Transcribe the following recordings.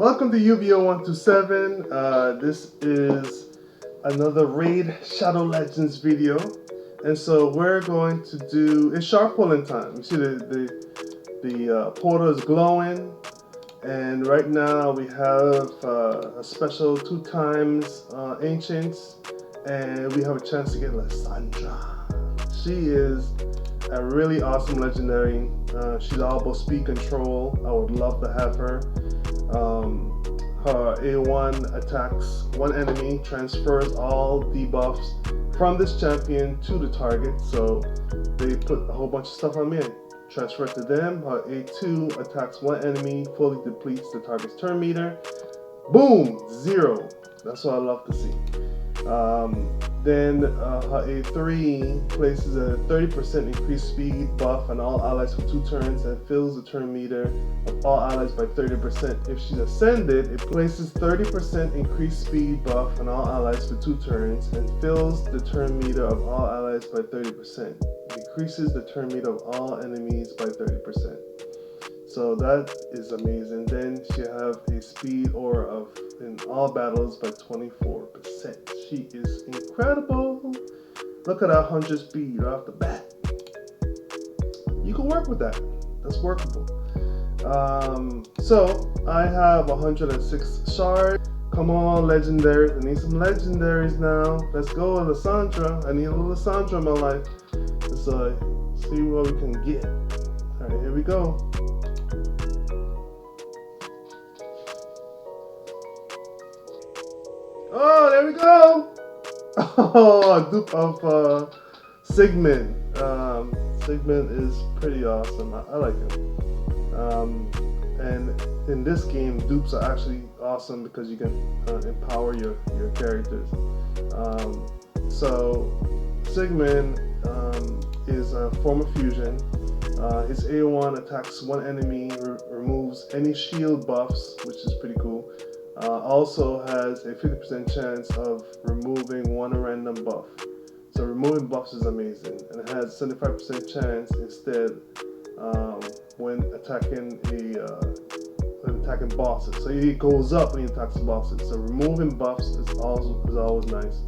Welcome to UBO127. This is another Raid Shadow Legends video. And so we're going to do, it's sharp pulling time. You see the portal is glowing. And right now we have a special 2 times Ancients. And we have a chance to get Lyssandra. She is a really awesome legendary. She's all about speed control. I would love to have her. Her A1 attacks one enemy, transfers all debuffs from this champion to the target. So they put a whole bunch of stuff on me, transfer it to them. Her A2 attacks one enemy, fully depletes the target's turn meter. Boom! 0. That's what I love to see. Then her A3 places a 30% increased speed buff on all allies for 2 turns and fills the turn meter of all allies by 30%. If she's ascended, it places 30% increased speed buff on all allies for 2 turns and fills the turn meter of all allies by 30%. Decreases the turn meter of all enemies by 30%. So that is amazing. Then she have a speed aura of in all battles by 24%. She is incredible. Look at that 100 speed right off the bat. You can work with that. That's workable. So I have 106 shards. Come on, legendaries. I need some legendaries now. Let's go, Lyssandra. I need a little Lyssandra in my life. Let's see what we can get. All right, here we go. Oh, there we go! Oh, a dupe of Sigmund. Sigmund is pretty awesome. I like him. And in this game, dupes are actually awesome because you can empower your characters. So Sigmund is a form of fusion. His A1 attacks one enemy, removes any shield buffs, which is pretty cool. Also has a 50% chance of removing one random buff. So removing buffs is amazing, and it has 75% chance instead when attacking bosses. So it goes up when he attacks bosses. So removing buffs is always nice.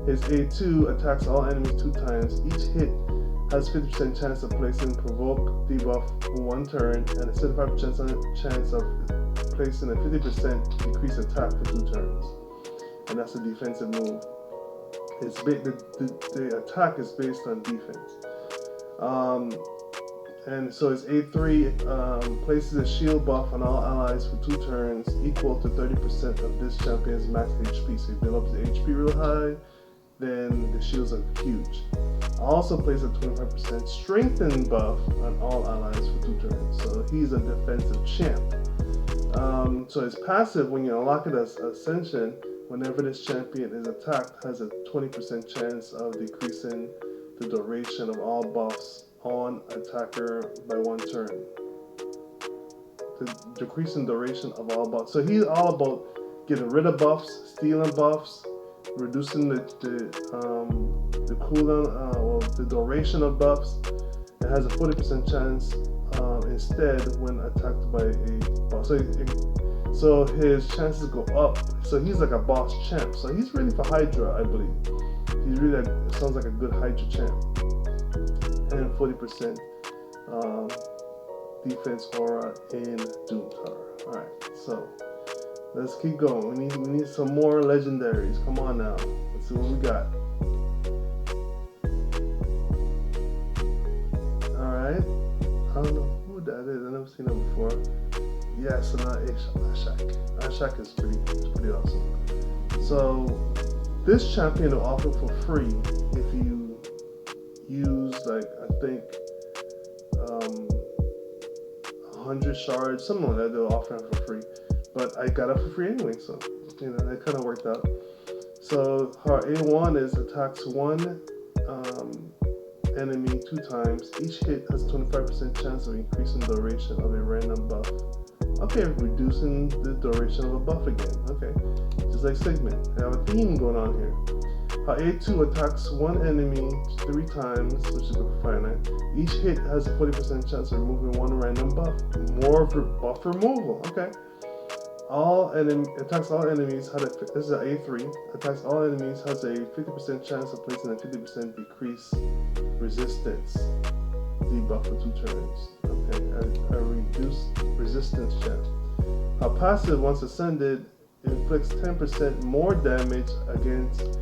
His A2 attacks all enemies 2 times. Each hit has 50% chance of placing provoke debuff for 1 turn and a 75% chance of placing a 50% decreased attack for 2 turns, and that's a defensive move. The attack is based on defense, and so his A3 places a shield buff on all allies for 2 turns, equal to 30% of this champion's max HP. So if he builds the HP real high, then the shields are huge. Also places a 25% strengthen buff on all allies for 2 turns. So he's a defensive champ. So his passive, when you unlock it as Ascension, whenever this champion is attacked, has a 20% chance of decreasing the duration of all buffs on attacker by 1 turn. The decreasing duration of all buffs. So he's all about getting rid of buffs, stealing buffs, reducing the cooldown, the duration of buffs. It has a 40% chance instead when attacked by a boss. So his chances go up. So he's like a boss champ. So he's really for Hydra, I believe. He's really sounds like a good Hydra champ. And 40% defense aura in Doomstar. Alright, so let's keep going. We need some more legendaries. Come on now. Let's see what we got. Alright. I don't know who that is. I've never seen him before. Yes, and Ashak. Ashak is pretty awesome. So this champion will offer for free if you use I think 100 shards, something like that. They'll offer it for free. But I got it for free anyway, so it kind of worked out. So her A1 is attacks one enemy 2 times. Each hit has a 25% chance of increasing the duration of a random buff. Okay, reducing the duration of a buff again. Okay, just like Sigmund. I have a theme going on here. Her A2 attacks one enemy 3 times, which is finite. Each hit has a 40% chance of removing one random buff. More buff removal. Okay. attacks all enemies. This is an A3. Attacks all enemies has a 50% chance of placing a 50% decrease resistance debuff for 2 turns. Okay, a reduced resistance champ. A passive, once ascended, inflicts 10% more damage against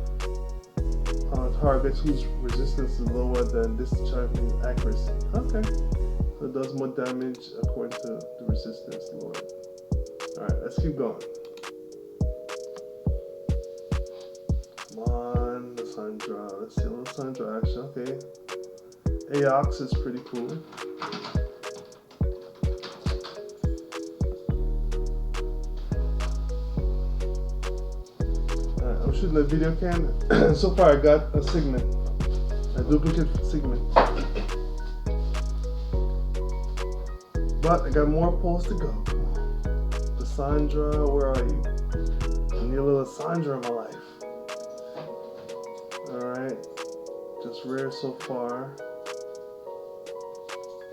targets whose resistance is lower than this champion's accuracy. Okay, so it does more damage according to the resistance lower. Alright, let's keep going. Come on, Lissandra. Let's see Lissandra action. Okay. Aox is pretty cool. Alright, I'm shooting a video cam. So far I got a Sigmund. A duplicate Sigmund. But I got more polls to go. Lissandra, where are you? I need a little Lissandra in my life. Alright. Just rare so far.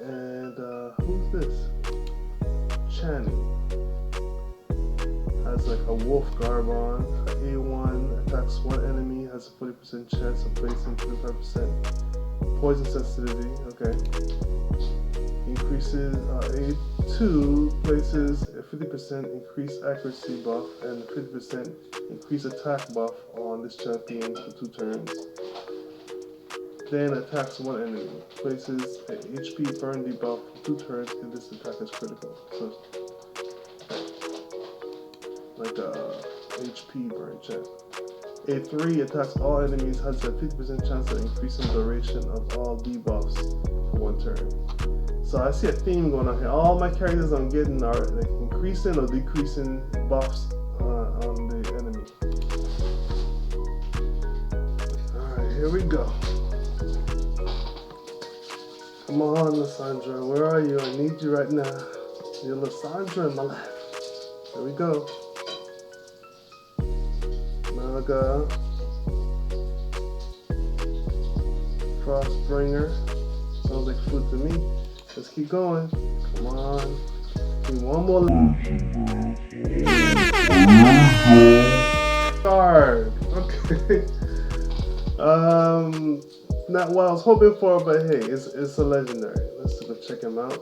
And who's this? Channy. Has like a wolf garb on. A1 attacks one enemy, has a 40% chance of placing 25% poison sensitivity. Okay. Increases A2 places a 50% increased accuracy buff and a 50% increased attack buff on this champion for 2 turns. Then attacks one enemy. Places a HP burn debuff for 2 turns if this attack is critical. So, like a HP burn champ. A3 attacks all enemies, has a 50% chance of increasing duration of all debuffs for 1 turn. So I see a theme going on here. All my characters I'm getting are like increasing or decreasing buffs on the enemy. Alright, here we go. Come on, Lissandra, where are you? I need you right now. You're Lissandra in my life. Here we go. Naga. Frostbringer. Sounds like food to me. Let's keep going. Come on. Need one more. Scarg. Okay. Not what I was hoping for, but hey, it's a legendary. Let's go check him out.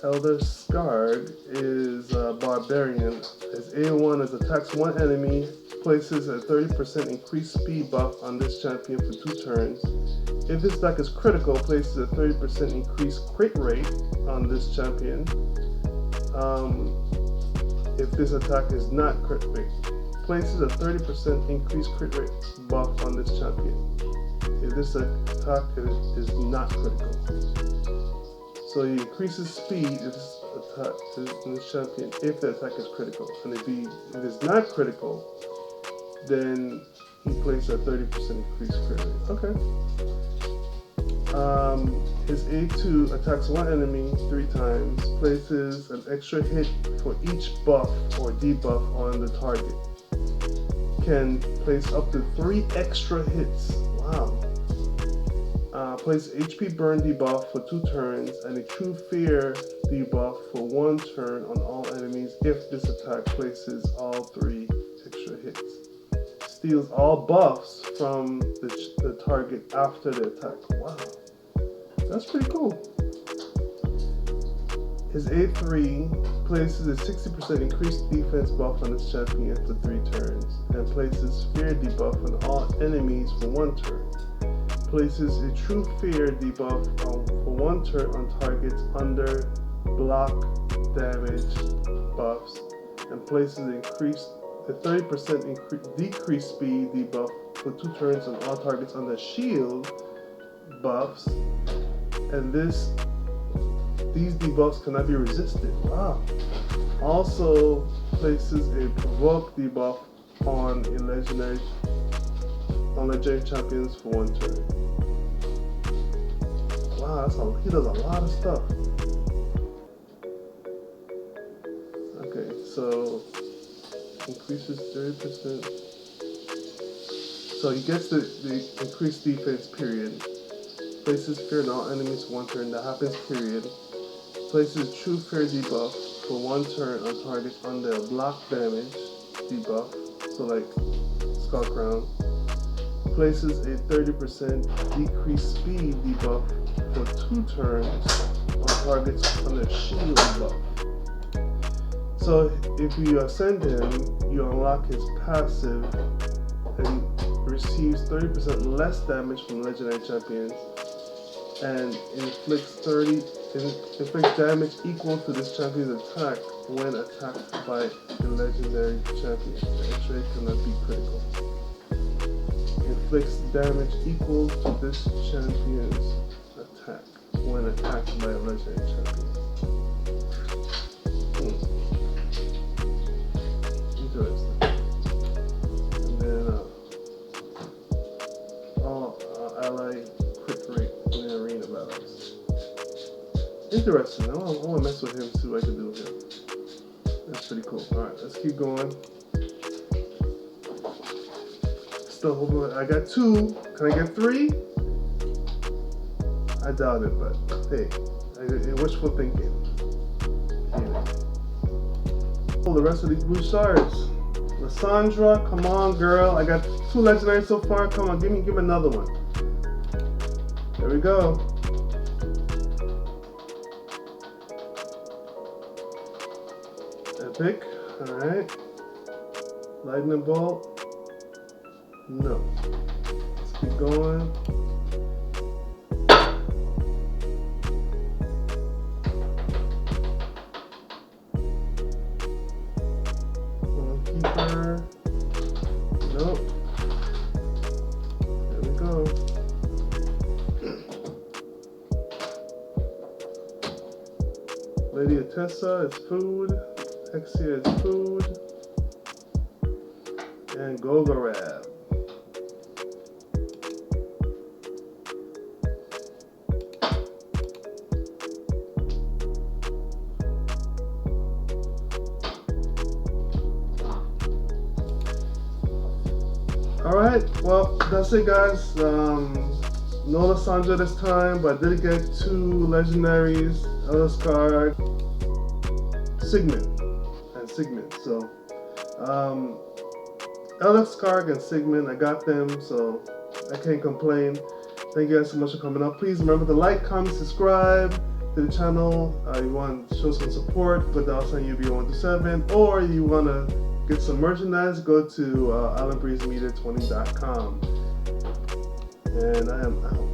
Elder Scarg is a barbarian. His A1 is attacks one enemy, places a 30% increased speed buff on this champion for 2 turns. If this attack is critical, places a 30% increased crit rate on this champion. If this attack is not crit rate, places a 30% increased crit rate buff on this champion. If this attack is not critical. So he increases speed if this attack is in this champion if the attack is critical. And if it's not critical, then he places a 30% increased crit rate. Okay. His A2 attacks one enemy 3 times, places an extra hit for each buff or debuff on the target. Can place up to 3 extra hits. Wow. Place HP burn debuff for 2 turns and a true fear debuff for 1 turn on all enemies if this attack places all 3 extra hits. Steals all buffs from the target after the attack. Wow. That's pretty cool. His A3 places a 60% increased defense buff on this champion for 3 turns and places fear debuff on all enemies for 1 turn. Places a true fear debuff for 1 turn on targets under block damage buffs and places a 30% decreased speed debuff for 2 turns on all targets under shield buffs, and these debuffs cannot be resisted. Wow. Also places a provoke debuff on legendary champions for 1 turn. Wow, he does a lot of stuff. Okay, so increases 30%. So he gets the increased defense period. Places fear on all enemies for 1 turn. That happens period. Places true fear debuff for 1 turn on targets under a block damage debuff, so like Skull Crown. Places a 30% decreased speed debuff for 2 turns on targets under shield buff. So if you ascend him, you unlock his passive and receives 30% less damage from legendary champions and inflicts damage equal to this champion's attack when attacked by the legendary champion. The X-ray cannot be critical. Inflicts damage equal to this champion's attack when attacked by a legendary champion. Interesting. And then all ally crit rate in the arena battles. Interesting. I want to mess with him, see what I can do with him. That's pretty cool. Alright, let's keep going. Still hoping I got 2. Can I get 3? I doubt it, but hey, wishful thinking. Yeah. Oh, the rest of these blue shards. Lyssandra, come on, girl. I got 2 legendaries so far. Come on, give me another one. There we go. Epic. All right. Lightning bolt. No. Let's keep going. Keeper. Nope. There we go. Lady Atessa is food. Hexia is food. And Gogorab. Alright, well, that's it, guys. No Lyssandra this time, but I did get 2 legendaries, Elder Scarg, Sigmund. So, Elder Scarg and Sigmund, I got them, so I can't complain. Thank you guys so much for coming up. Please remember to like, comment, subscribe to the channel. You want to show some support, put the $, UBO127, or you want to get some merchandise, go to islandbreezemedia20.com. And I am out.